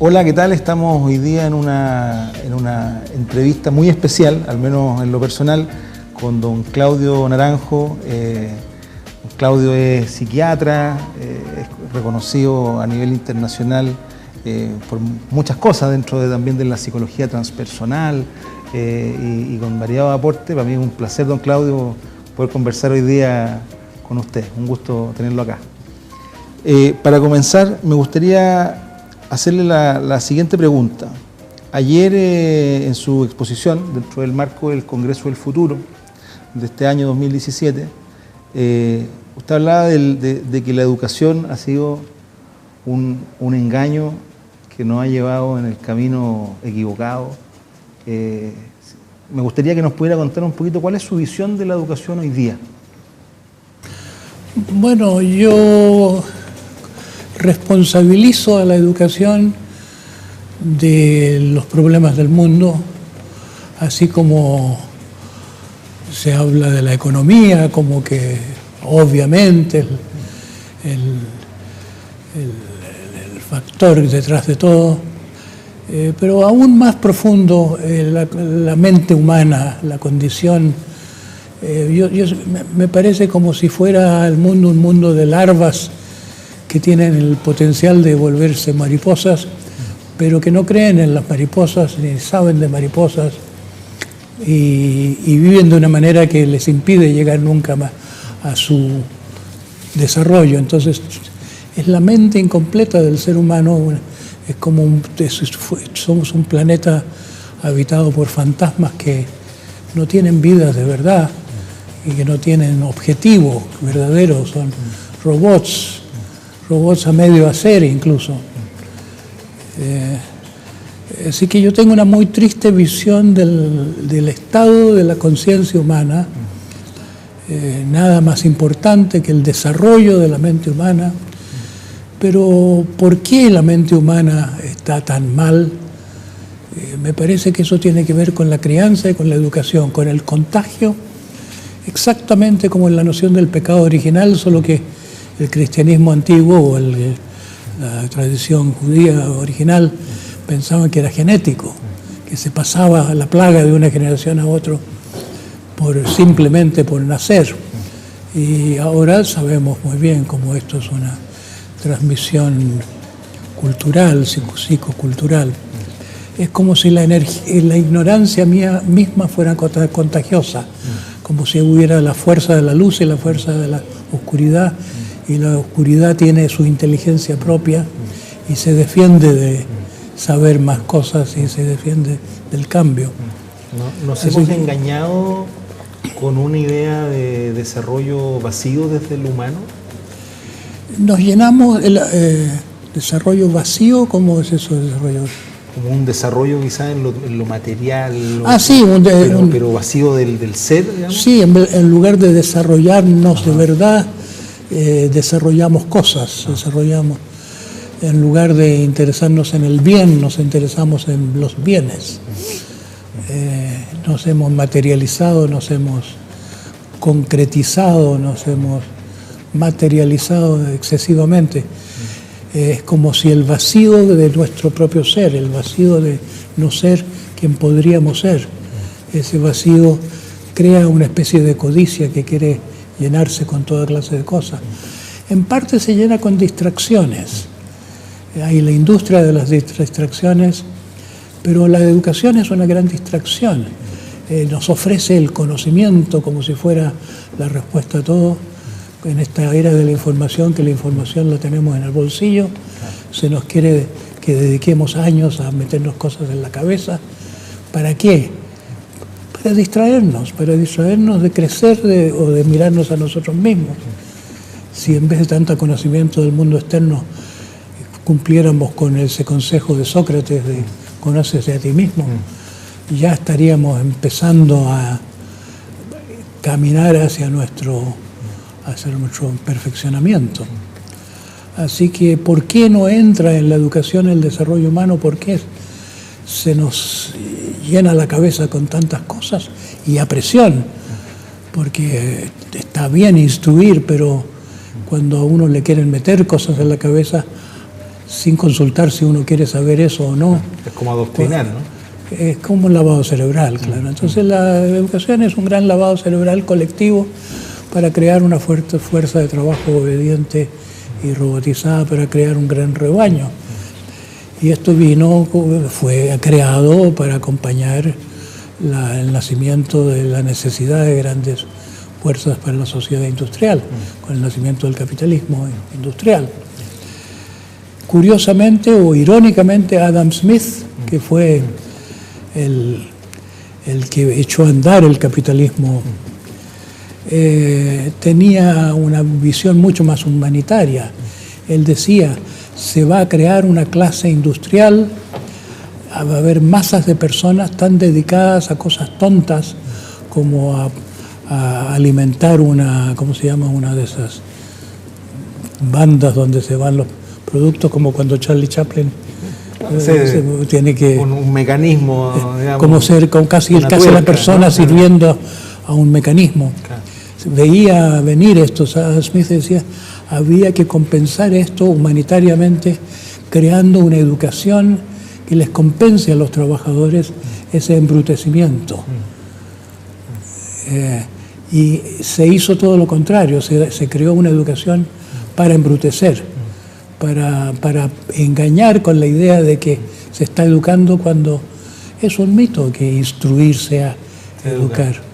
Hola, ¿qué tal? Estamos hoy día en una entrevista muy especial, al menos en lo personal, con don Claudio Naranjo. Claudio es psiquiatra, es reconocido a nivel internacional por muchas cosas dentro también de la psicología transpersonal y con variados aportes. Para mí es un placer, don Claudio, poder conversar hoy día con usted. Un gusto tenerlo acá. Para comenzar, me gustaría hacerle la siguiente pregunta. Ayer en su exposición, dentro del marco del Congreso del Futuro de este año 2017, usted hablaba de que la educación ha sido un engaño que nos ha llevado en el camino equivocado. Me gustaría que nos pudiera contar un poquito cuál es su visión de la educación hoy día. Bueno, yo responsabilizo a la educación de los problemas del mundo, así como se habla de la economía, como que obviamente el factor detrás de todo, pero aún más profundo, la mente humana, la condición. Me parece como si fuera el mundo un mundo de larvas que tienen el potencial de volverse mariposas, pero que no creen en las mariposas, ni saben de mariposas, y viven de una manera que les impide llegar nunca más a su desarrollo. Entonces, es la mente incompleta del ser humano, es como somos un planeta habitado por fantasmas que no tienen vidas de verdad y que no tienen objetivos verdaderos, son robots a medio hacer incluso. Así que yo tengo una muy triste visión del estado de la conciencia humana, nada más importante que el desarrollo de la mente humana. Pero ¿por qué la mente humana está tan mal? Me parece que eso tiene que ver con la crianza y con la educación, con el contagio, exactamente como en la noción del pecado original, solo que el cristianismo antiguo o la tradición judía original pensaban que era genético, que se pasaba la plaga de una generación a otra simplemente por nacer. Y ahora sabemos muy bien cómo esto es una transmisión cultural, psicocultural. Es como si la ignorancia mía misma fuera contagiosa, como si hubiera la fuerza de la luz y la fuerza de la oscuridad, y la oscuridad tiene su inteligencia propia y se defiende de saber más cosas y se defiende del cambio. Nos hemos engañado con una idea de desarrollo vacío desde el humano. Nos llenamos el desarrollo vacío. ¿Cómo es eso de desarrollo? Como un desarrollo quizás en lo material, sí, pero vacío del ser, digamos. Sí, en lugar de desarrollarnos de verdad, desarrollamos cosas, en lugar de interesarnos en el bien, nos interesamos en los bienes. Nos hemos materializado, nos hemos concretizado, nos hemos materializado excesivamente. Es como si el vacío de nuestro propio ser, el vacío de no ser quien podríamos ser, ese vacío crea una especie de codicia que quiere llenarse con toda clase de cosas. En parte se llena con distracciones. Hay la industria de las distracciones, pero la educación es una gran distracción. Nos ofrece el conocimiento como si fuera la respuesta a todo. En esta era de la información, que la información la tenemos en el bolsillo, se nos quiere que dediquemos años a meternos cosas en la cabeza. ¿Para qué? Para distraernos de crecer o de mirarnos a nosotros mismos. Si en vez de tanto conocimiento del mundo externo cumpliéramos con ese consejo de Sócrates de conócete a ti mismo, ya estaríamos empezando a caminar hacia nuestro perfeccionamiento. Así que, ¿por qué no entra en la educación el desarrollo humano? ¿Por qué se nos llena la cabeza con tantas cosas y a presión? Porque está bien instruir, pero cuando a uno le quieren meter cosas en la cabeza, sin consultar si uno quiere saber eso o no. Es como adoctrinar, ¿no? Es como un lavado cerebral, claro. Entonces la educación es un gran lavado cerebral colectivo para crear una fuerte fuerza de trabajo obediente y robotizada para crear un gran rebaño. Y esto fue creado para acompañar el nacimiento de la necesidad de grandes fuerzas para la sociedad industrial, con el nacimiento del capitalismo industrial. Curiosamente o irónicamente, Adam Smith, que fue el que echó a andar el capitalismo, tenía una visión mucho más humanitaria. Él decía, se va a crear una clase industrial, va a haber masas de personas tan dedicadas a cosas tontas como a alimentar ¿cómo se llama? Una de esas bandas donde se van los productos, como cuando Charlie Chaplin tiene que... Un mecanismo, digamos, como casi la persona, ¿no? Sirviendo a un mecanismo. Claro. Veía venir esto. Smith decía, había que compensar esto humanitariamente creando una educación que les compense a los trabajadores ese embrutecimiento. Y se hizo todo lo contrario, se creó una educación para embrutecer, para engañar con la idea de que se está educando cuando es un mito que instruir sea educar.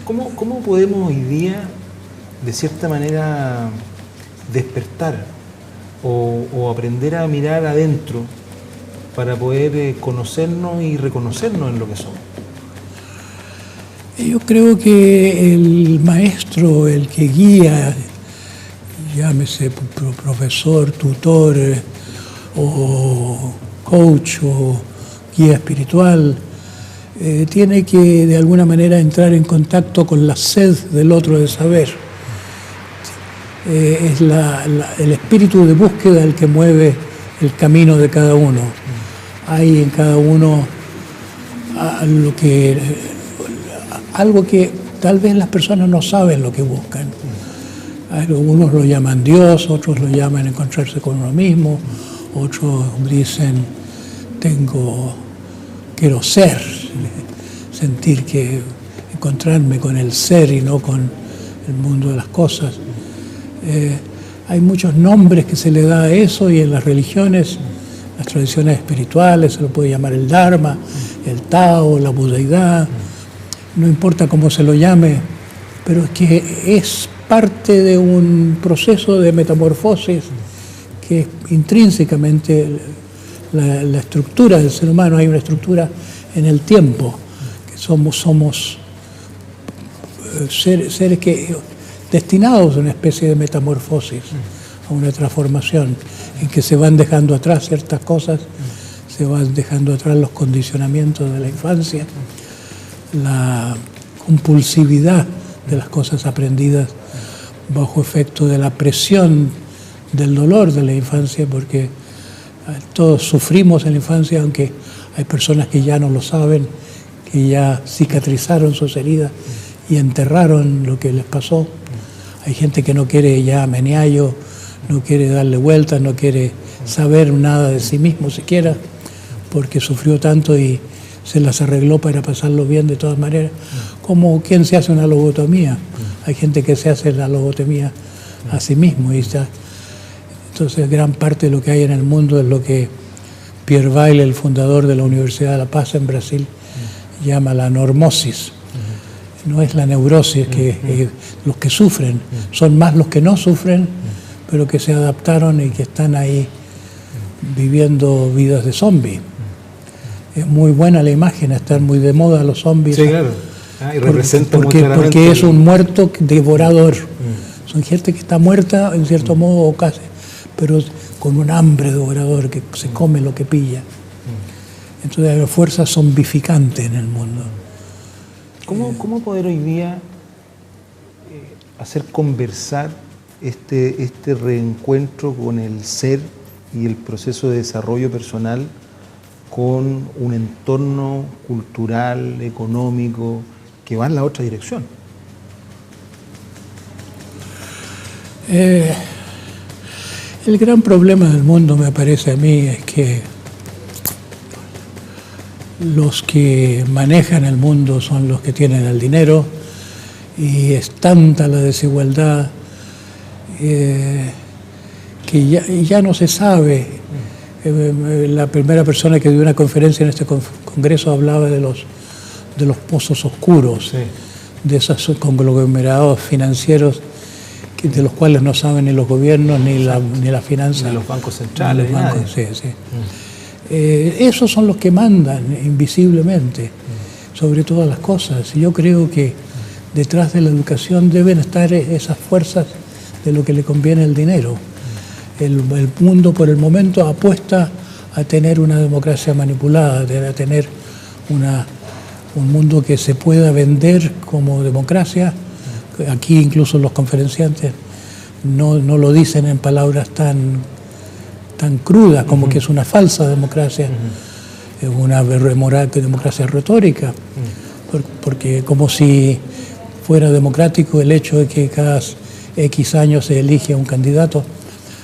¿Cómo podemos hoy día, de cierta manera, despertar o aprender a mirar adentro para poder conocernos y reconocernos en lo que somos? Yo creo que el maestro, el que guía, llámese profesor, tutor o coach o guía espiritual, tiene que de alguna manera entrar en contacto con la sed del otro de saber. Es el espíritu de búsqueda el que mueve el camino de cada uno. Hay en cada uno algo que tal vez las personas no saben lo que buscan. Algunos lo llaman Dios, otros lo llaman encontrarse con uno mismo, otros dicen quiero ser, sentir encontrarme con el ser y no con el mundo de las cosas. Hay muchos nombres que se le da a eso, y en las religiones, las tradiciones espirituales, se lo puede llamar el Dharma, el Tao, la budeidad, no importa cómo se lo llame, pero es que es parte de un proceso de metamorfosis que es intrínsecamente la estructura del ser humano. Hay una estructura en el tiempo, que somos seres que destinados a una especie de metamorfosis, a una transformación, en que se van dejando atrás ciertas cosas, se van dejando atrás los condicionamientos de la infancia, la compulsividad de las cosas aprendidas bajo efecto de la presión del dolor de la infancia, porque todos sufrimos en la infancia, aunque hay personas que ya no lo saben, que ya cicatrizaron sus heridas y enterraron lo que les pasó. Hay gente que no quiere ya meneallo, no quiere darle vueltas, no quiere saber nada de sí mismo siquiera, porque sufrió tanto y se las arregló para pasarlo bien de todas maneras. Como quien se hace una lobotomía. Hay gente que se hace la lobotomía a sí mismo y ya. Entonces gran parte de lo que hay en el mundo es lo que Pierre Weil, el fundador de la Universidad de La Paz en Brasil, llama la normosis. No es la neurosis, que los que sufren, son más los que no sufren, pero que se adaptaron y que están ahí viviendo vidas de zombie. Es muy buena la imagen, están muy de moda los zombies. Sí, claro. Y representa porque es un muerto devorador. Son gente que está muerta, en cierto modo, o casi, pero con un hambre devorador, que se come lo que pilla. Entonces hay fuerza zombificante en el mundo. ¿Cómo poder hoy día hacer conversar este reencuentro con el ser y el proceso de desarrollo personal con un entorno cultural, económico, que va en la otra dirección? El gran problema del mundo, me parece a mí, es que los que manejan el mundo son los que tienen el dinero, y es tanta la desigualdad que ya no se sabe. La primera persona que dio una conferencia en este congreso hablaba de los pozos oscuros, sí, de esos conglomerados financieros de los cuales no saben ni los gobiernos ni la finanza. Ni los bancos centrales. Ni los bancos, sí, sí. Esos son los que mandan invisiblemente sobre todas las cosas. Y yo creo que detrás de la educación deben estar esas fuerzas de lo que le conviene el dinero. El mundo por el momento apuesta a tener una democracia manipulada, a tener un mundo que se pueda vender como democracia. Aquí incluso los conferenciantes no lo dicen en palabras tan crudas como que es una falsa democracia, es una democracia retórica, porque como si fuera democrático el hecho de que cada X años se elige a un candidato,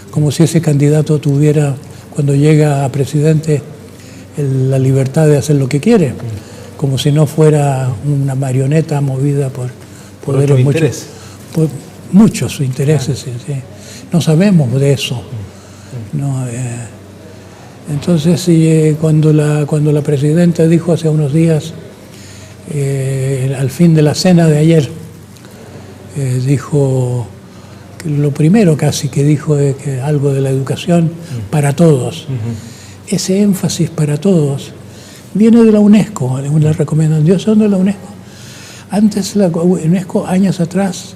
como si ese candidato tuviera, cuando llega a presidente, la libertad de hacer lo que quiere, como si no fuera una marioneta movida por poderes muchos intereses. Sí, sí. No sabemos de eso. No, entonces, cuando la presidenta dijo hace unos días, al fin de la cena de ayer, dijo que lo primero casi que dijo es que algo de la educación para todos. Ese énfasis para todos viene de la UNESCO, de una recomendación de la UNESCO. Antes la UNESCO, años atrás,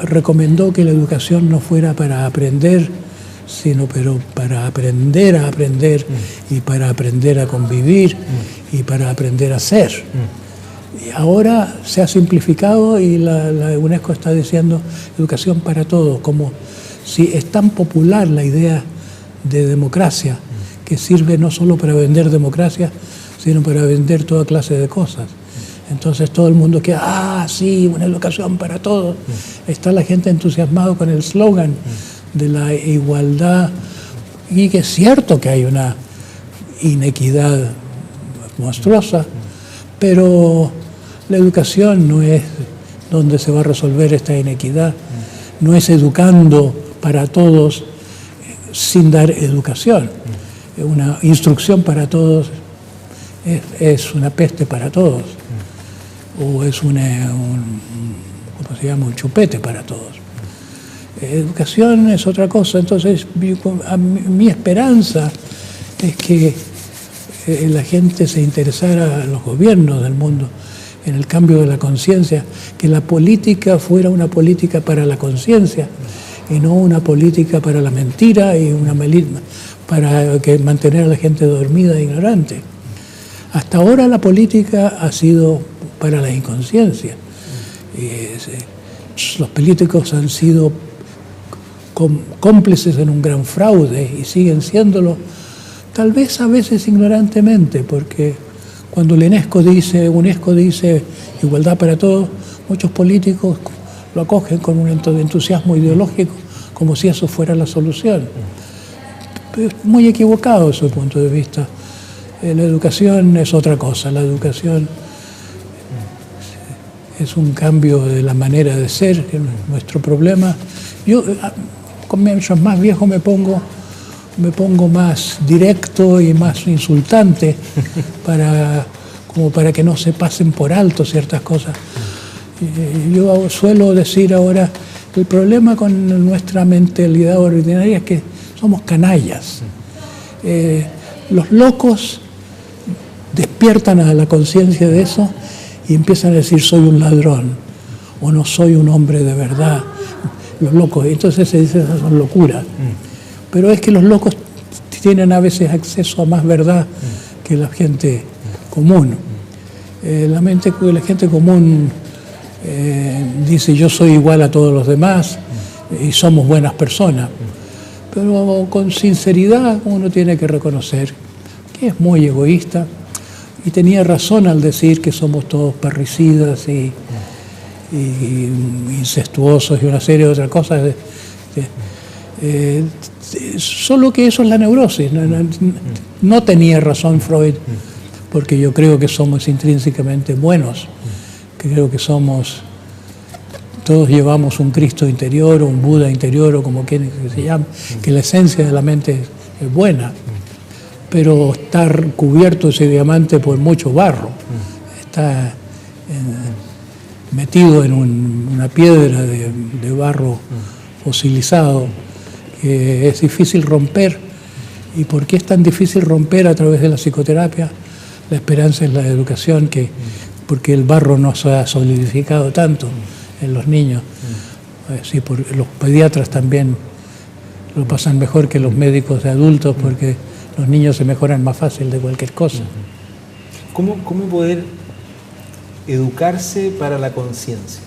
recomendó que la educación no fuera para aprender, sino para aprender a aprender, y para aprender a convivir, y para aprender a ser. Y ahora se ha simplificado y la UNESCO está diciendo educación para todos, como si es tan popular la idea de democracia, que sirve no solo para vender democracia, sino para vender toda clase de cosas. Entonces todo el mundo queda, sí, una educación para todos. Está la gente entusiasmada con el slogan de la igualdad, y que es cierto que hay una inequidad monstruosa, pero la educación no es donde se va a resolver esta inequidad, no es educando para todos sin dar educación. Una instrucción para todos es una peste para todos, o es ¿cómo se llama? Un chupete para todos. Educación es otra cosa. Entonces mi esperanza es que la gente se interesara, los gobiernos del mundo, en el cambio de la conciencia, que la política fuera una política para la conciencia y no una política para la mentira y para mantener a la gente dormida e ignorante. Hasta ahora la política ha sido para la inconsciencia. Los políticos han sido cómplices en un gran fraude y siguen siéndolo, tal vez a veces ignorantemente, porque cuando la UNESCO dice igualdad para todos, muchos políticos lo acogen con un entusiasmo ideológico, como si eso fuera la solución. Pero es muy equivocado su punto de vista. La educación es otra cosa. La educación es un cambio de la manera de ser, que es nuestro problema. Yo, mientras más viejo me pongo más directo y más insultante como para que no se pasen por alto ciertas cosas. Yo suelo decir ahora que el problema con nuestra mentalidad ordinaria es que somos canallas. Los locos despiertan a la conciencia de eso y empiezan a decir soy un ladrón o no soy un hombre de verdad. Los locos, entonces se dice esas son locuras. Pero es que los locos tienen a veces acceso a más verdad que la gente común. La gente común dice yo soy igual a todos los demás y somos buenas personas. Pero con sinceridad uno tiene que reconocer que es muy egoísta y tenía razón al decir que somos todos parricidas y incestuosos y una serie de otras cosas. Solo que eso es la neurosis. No tenía razón Freud, porque yo creo que somos intrínsecamente buenos. Creo que todos llevamos un Cristo interior, o un Buda interior, o como quieren que se llame, que la esencia de la mente es buena, pero está cubierto ese diamante por mucho barro. Está metido en una piedra de barro fosilizado, que es difícil romper. ¿Y por qué es tan difícil romper a través de la psicoterapia? La esperanza es la educación, porque el barro no se ha solidificado tanto en los niños. Sí, los pediatras también lo pasan mejor que los médicos de adultos, porque los niños se mejoran más fácil de cualquier cosa. ¿Cómo poder educarse para la conciencia?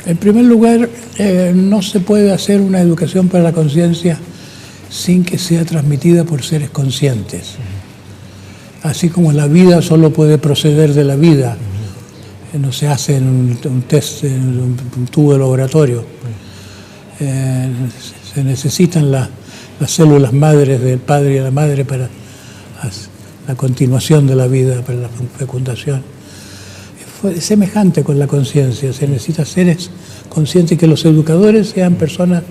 En primer lugar, no se puede hacer una educación para la conciencia sin que sea transmitida por seres conscientes. Así como la vida solo puede proceder de la vida, no se hace en un test, en un tubo de laboratorio. Se necesitan las células madres del padre y de la madre para la continuación de la vida, para la fecundación. Es semejante con la conciencia. Se necesita seres conscientes, y que los educadores sean personas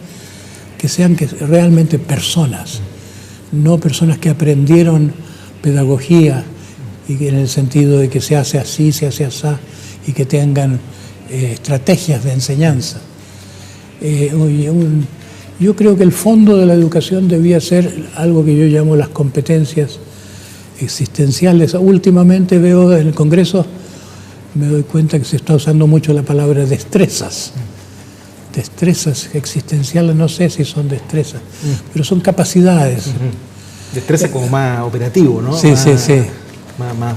que sean realmente personas, no personas que aprendieron pedagogía, y que en el sentido de que se hace así, se hace así, y que tengan estrategias de enseñanza. Yo creo que el fondo de la educación debía ser algo que yo llamo las competencias existenciales. Últimamente veo en el Congreso, me doy cuenta que se está usando mucho la palabra destrezas. Destrezas existenciales, no sé si son destrezas, pero son capacidades. Destreza como más operativo, ¿no? Sí, sí.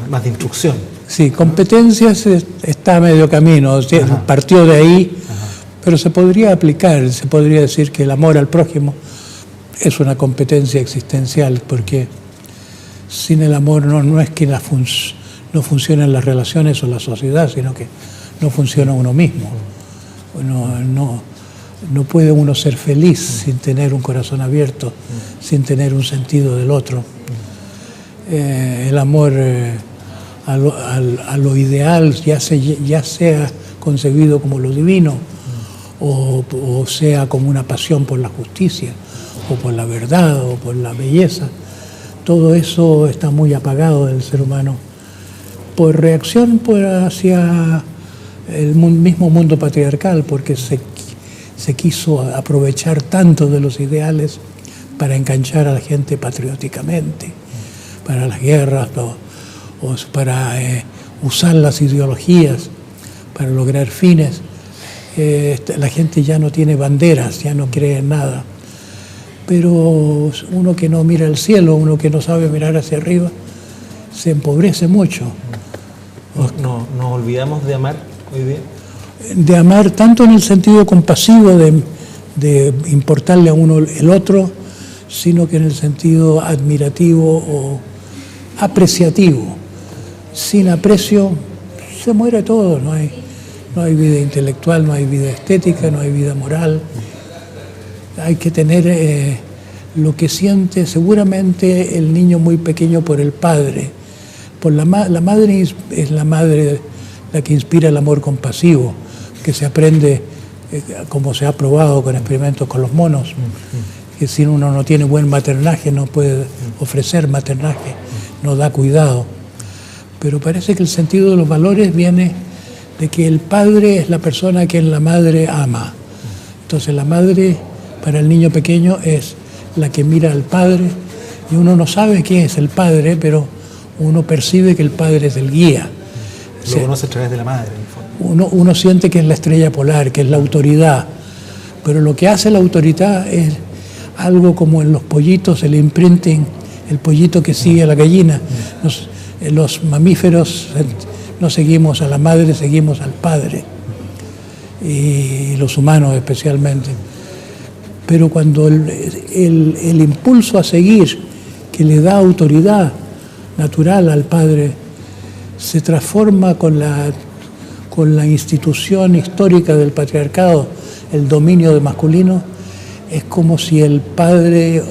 Más de instrucción. Sí, competencias está a medio camino, partió de ahí, pero se podría aplicar, se podría decir que el amor al prójimo es una competencia existencial, porque sin el amor no es que no funcionen las relaciones o la sociedad, sino que no funciona uno mismo. No puede uno ser feliz sin tener un corazón abierto, sin tener un sentido del otro. El amor a lo ideal, ya sea concebido como lo divino, o sea como una pasión por la justicia, o por la verdad, o por la belleza, todo eso está muy apagado del ser humano por reacción hacia el mismo mundo patriarcal, porque se quiso aprovechar tanto de los ideales para enganchar a la gente patrióticamente, para las guerras, o para usar las ideologías para lograr fines. La gente ya no tiene banderas, ya no cree en nada. Pero uno que no mira el cielo, uno que no sabe mirar hacia arriba, se empobrece mucho. ¿Nos olvidamos de amar hoy día? De amar tanto en el sentido compasivo de importarle a uno el otro, sino que en el sentido admirativo o apreciativo. Sin aprecio se muere todo, no hay vida intelectual, no hay vida estética, no hay vida moral. Hay que tener lo que siente seguramente el niño muy pequeño por el padre. Por la madre es la madre la que inspira el amor compasivo, que se aprende, como se ha probado con experimentos con los monos, que si uno no tiene buen maternaje no puede ofrecer maternaje, no da cuidado. Pero parece que el sentido de los valores viene de que el padre es la persona que la madre ama. Entonces la madre para el niño pequeño es la que mira al padre, y uno no sabe quién es el padre, pero uno percibe que el padre es el guía. Lo conoce a través de la madre, en el fondo. Uno siente que es la estrella polar, que es la autoridad, pero lo que hace la autoridad es algo como en los pollitos, el imprinting, el pollito que sigue a la gallina. Los mamíferos no seguimos a la madre, seguimos al padre, y los humanos especialmente. Pero cuando el impulso a seguir, que le da autoridad natural al padre, se transforma con la institución histórica del patriarcado el dominio de masculino, es como si el padre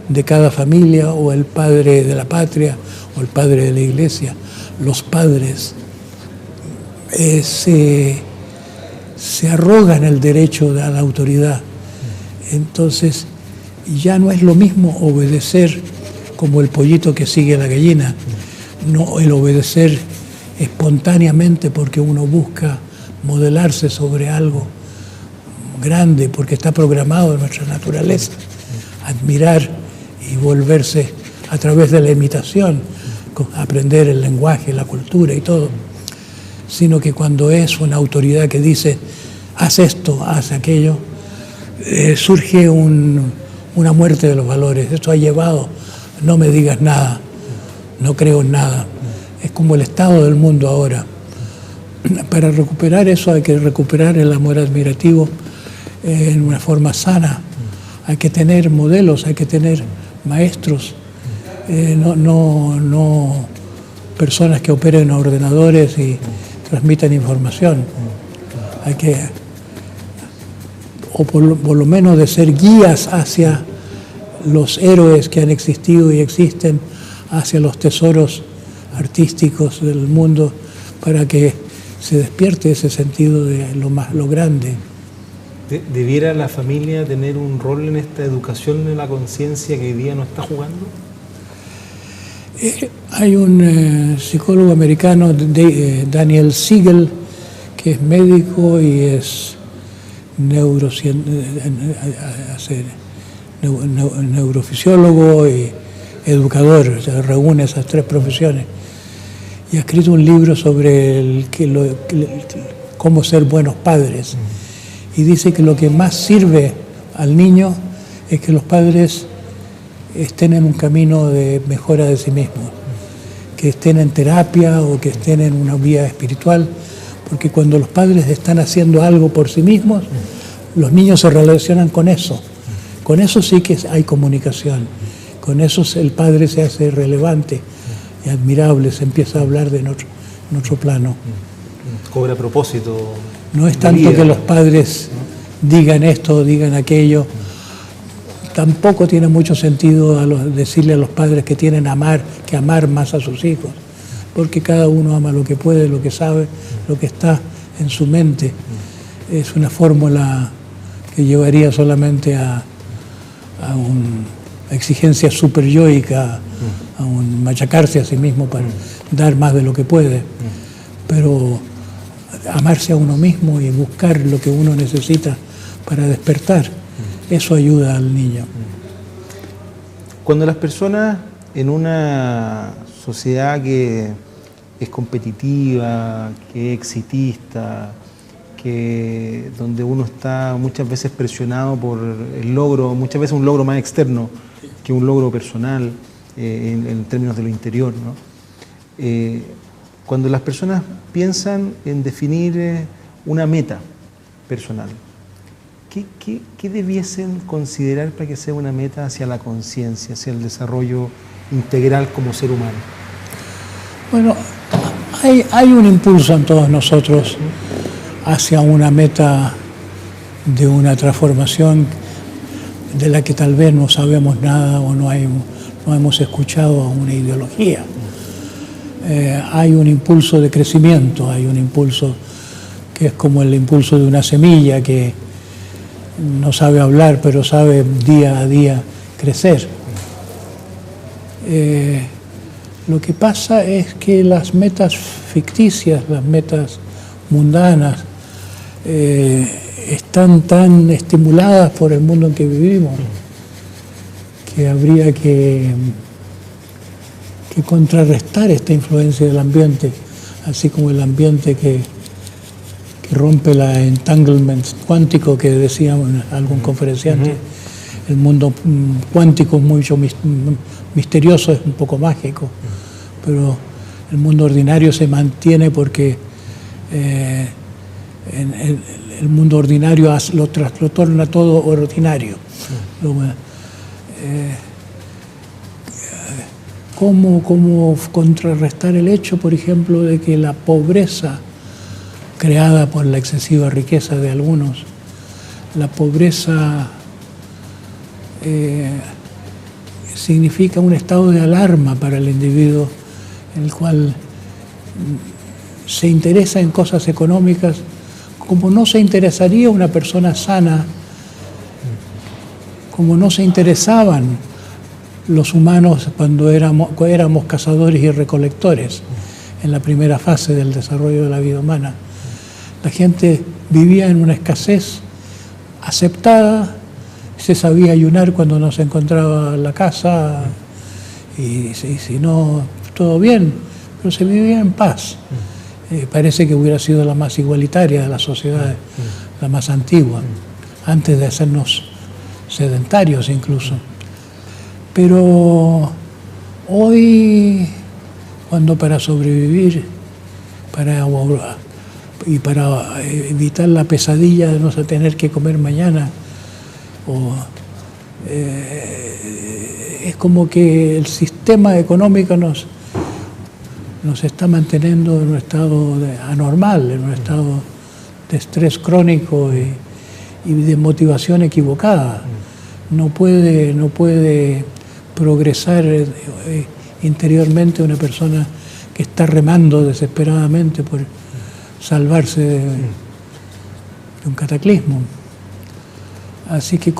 de cada familia, o el padre de la patria, o el padre de la iglesia, los padres, se arrogan el derecho a la autoridad. Entonces ya no es lo mismo obedecer como el pollito que sigue a la gallina, no el obedecer espontáneamente porque uno busca modelarse sobre algo grande, porque está programado en nuestra naturaleza, admirar y volverse a través de la imitación, aprender el lenguaje, la cultura y todo, sino que cuando es una autoridad que dice, haz esto, haz aquello, surge una muerte de los valores. Esto ha llevado, no me digas nada, no creo en nada. Es como el estado del mundo ahora. Para recuperar eso hay que recuperar el amor admirativo en una forma sana. Hay que tener modelos, hay que tener maestros, no personas que operen a ordenadores y transmitan información. Hay que, o por lo menos, de ser guías hacia los héroes que han existido y existen, hacia los tesoros artísticos del mundo, para que se despierte ese sentido de lo grande. ¿Debiera la familia tener un rol en esta educación de la conciencia que hoy día no está jugando? Hay un psicólogo americano, Daniel Siegel, que es médico y es neurofisiólogo y educador, o sea, reúne esas tres profesiones. Y ha escrito un libro sobre cómo ser buenos padres. Y dice que lo que más sirve al niño es que los padres estén en un camino de mejora de sí mismos, que estén en terapia o que estén en una vía espiritual, porque cuando los padres están haciendo algo por sí mismos, los niños se relacionan con eso. Con eso sí que hay comunicación. Con eso el padre se hace relevante y admirable, se empieza a hablar en otro plano. Cobra propósito. No es tanto que los padres digan esto o digan aquello. Tampoco tiene mucho sentido decirle a los padres que tienen que amar más a sus hijos, porque cada uno ama lo que puede, lo que sabe, lo que está en su mente. Es una fórmula que llevaría solamente a una exigencia superyoica, a un machacarse a sí mismo para dar más de lo que puede. Pero amarse a uno mismo y buscar lo que uno necesita para despertar, eso ayuda al niño. Cuando las personas en una sociedad que es competitiva, que es exitista, donde uno está muchas veces presionado por el logro, muchas veces un logro más externo que un logro personal en términos de lo interior, ¿no? Cuando las personas piensan en definir una meta personal, ¿qué debiesen considerar para que sea una meta hacia la conciencia, hacia el desarrollo integral como ser humano? Bueno, hay un impulso en todos nosotros hacia una meta de una transformación de la que tal vez no sabemos nada o no hemos escuchado una ideología. Hay un impulso de crecimiento, hay un impulso que es como el impulso de una semilla que no sabe hablar, pero sabe día a día crecer. Lo que pasa es que las metas ficticias, las metas mundanas, están tan estimuladas por el mundo en que vivimos que habría que contrarrestar esta influencia del ambiente, así como el ambiente que rompe el entanglement cuántico que decía algún conferenciante. El mundo cuántico es mucho misterioso, es un poco mágico, pero el mundo ordinario se mantiene porque el mundo ordinario lo torna todo ordinario. ¿Cómo contrarrestar el hecho, por ejemplo, de que la pobreza creada por la excesiva riqueza de algunos la pobreza significa un estado de alarma para el individuo, en el cual se interesa en cosas económicas como no se interesaría una persona sana, como no se interesaban los humanos cuando éramos cazadores y recolectores en la primera fase del desarrollo de la vida humana. La gente vivía en una escasez aceptada, se sabía ayunar cuando no se encontraba la casa, y si no, todo bien, pero se vivía en paz. Parece que hubiera sido la más igualitaria de las sociedades, la más antigua, antes de hacernos sedentarios incluso. Pero hoy, cuando para sobrevivir y para evitar la pesadilla de no tener que comer mañana, es como que el sistema económico nos está manteniendo en un estado anormal, en un estado de estrés crónico y de motivación equivocada. No puede progresar interiormente una persona que está remando desesperadamente por salvarse de un cataclismo. Así que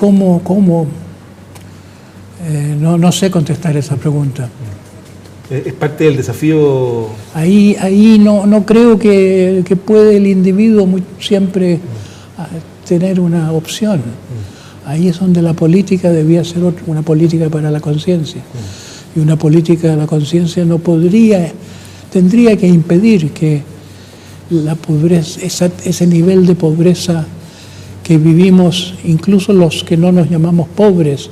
no sé contestar esa pregunta. Es parte del desafío. Ahí no creo que puede el individuo siempre tener una opción. Ahí es donde la política debía ser una política para la conciencia. Y una política de la conciencia tendría que impedir que la pobreza, ese nivel de pobreza que vivimos, incluso los que no nos llamamos pobres,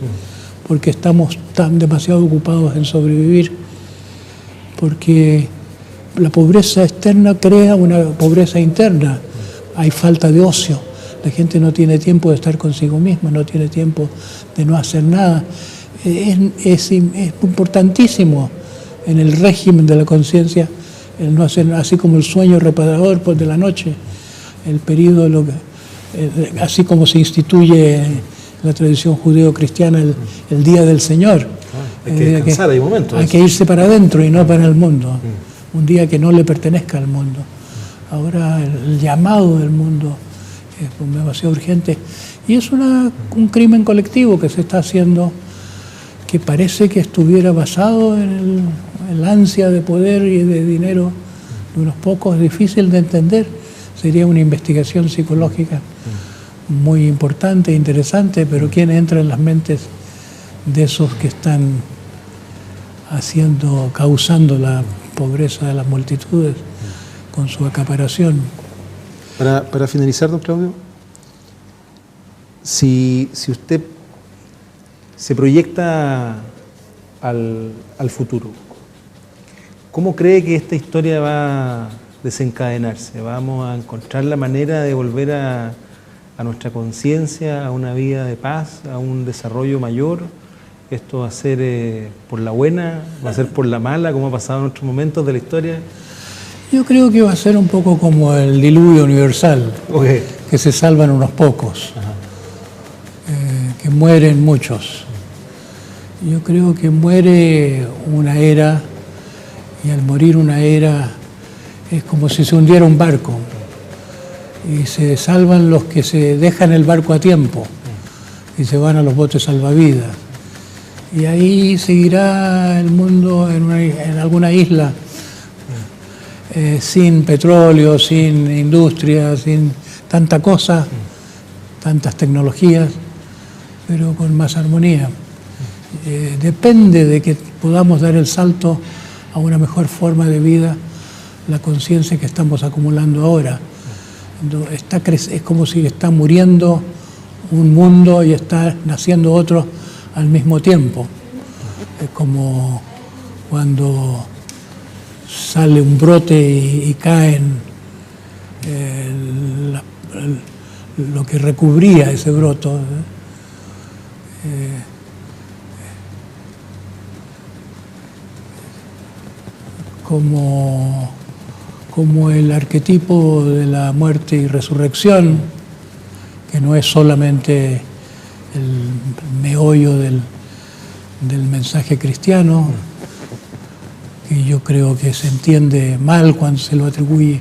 porque estamos demasiado ocupados en sobrevivir, porque la pobreza externa crea una pobreza interna. Hay falta de ocio, la gente no tiene tiempo de estar consigo misma, no tiene tiempo de no hacer nada. Es importantísimo en el régimen de la conciencia el no hacer, así como el sueño reparador de la noche, el periodo, así como se instituye en la tradición judeo-cristiana el Día del Señor. Hay que descansar, hay momentos. Hay que irse para adentro y no para el mundo. Un día que no le pertenezca al mundo. Ahora el llamado del mundo es demasiado urgente. Y es un crimen colectivo que se está haciendo, que parece que estuviera basado en el ansia de poder y de dinero de unos pocos. Es difícil de entender. Sería una investigación psicológica muy importante e interesante, pero ¿quién entra en las mentes de esos que están causando la pobreza de las multitudes con su acaparación? Para finalizar, don Claudio, si usted se proyecta al futuro, ¿cómo cree que esta historia va a desencadenarse? ¿Vamos a encontrar la manera de volver a nuestra conciencia, a una vida de paz, a un desarrollo mayor? ¿Esto va a ser por la buena, va a ser por la mala, como ha pasado en otros momentos de la historia? Yo creo que va a ser un poco como el diluvio universal, que se salvan unos pocos, que mueren muchos. Yo creo que muere una era, y al morir una era es como si se hundiera un barco, y se salvan los que se dejan el barco a tiempo y se van a los botes salvavidas. Y ahí seguirá el mundo en alguna isla, sin petróleo, sin industria, sin tanta cosa, tantas tecnologías, pero con más armonía. Depende de que podamos dar el salto a una mejor forma de vida, la conciencia que estamos acumulando ahora. Es como si está muriendo un mundo y está naciendo otro al mismo tiempo. Es como cuando sale un brote y caen lo que recubría ese broto. Como el arquetipo de la muerte y resurrección, que no es solamente el meollo del mensaje cristiano, que yo creo que se entiende mal cuando se lo atribuye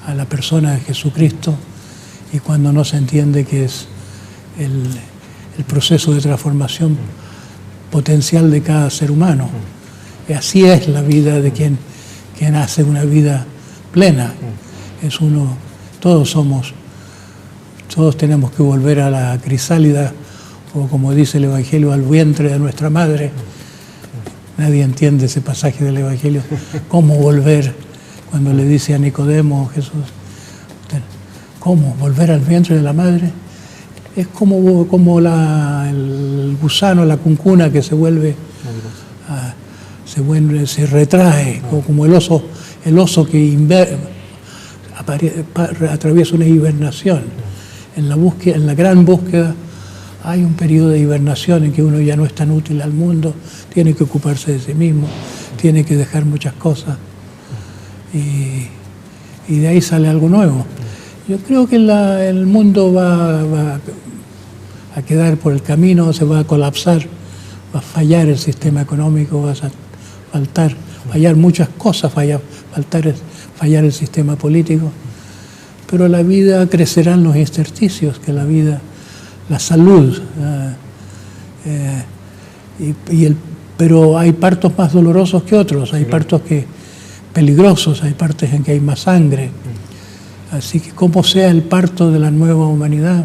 a la persona de Jesucristo y cuando no se entiende que es el proceso de transformación potencial de cada ser humano. Y así es la vida de quien hace una vida plena. Es uno, todos tenemos que volver a la crisálida, o como dice el Evangelio, al vientre de nuestra madre. Nadie entiende ese pasaje del Evangelio. ¿Cómo volver? Cuando le dice a Nicodemo, Jesús, ¿cómo volver al vientre de la madre? Es como el gusano, la cuncuna que se retrae, como el oso que atraviesa una hibernación. En la gran búsqueda hay un periodo de hibernación en que uno ya no es tan útil al mundo, tiene que ocuparse de sí mismo, tiene que dejar muchas cosas y de ahí sale algo nuevo. Yo creo que el mundo va a quedar por el camino, se va a colapsar, va a fallar el sistema económico, va a fallar muchas cosas, fallar el sistema político, pero la vida crecerá en los intersticios, que la salud, pero hay partos más dolorosos que otros, hay partos peligrosos, hay partes en que hay más sangre. Así que como sea el parto de la nueva humanidad,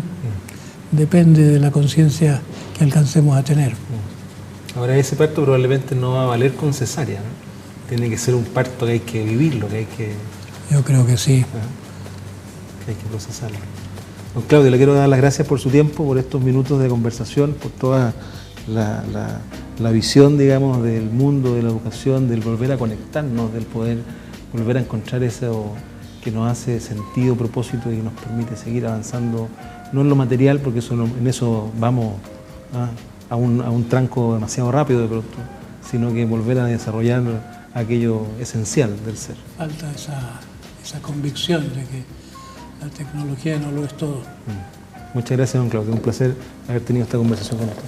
depende de la conciencia que alcancemos a tener. Ahora, ese parto probablemente no va a valer con cesárea, ¿no? Tiene que ser un parto que hay que vivirlo, que hay que... Yo creo que sí. Que hay que procesarlo. Don Claudio, le quiero dar las gracias por su tiempo, por estos minutos de conversación, por toda la visión, digamos, del mundo, de la educación, del volver a conectarnos, del poder volver a encontrar eso que nos hace sentido, propósito y nos permite seguir avanzando, no en lo material, porque en eso vamos a un tranco demasiado rápido de pronto, sino que volver a desarrollar aquello esencial del ser. Falta esa convicción de que la tecnología no lo es todo. Muchas gracias, don Claudio. Un placer haber tenido esta conversación con usted.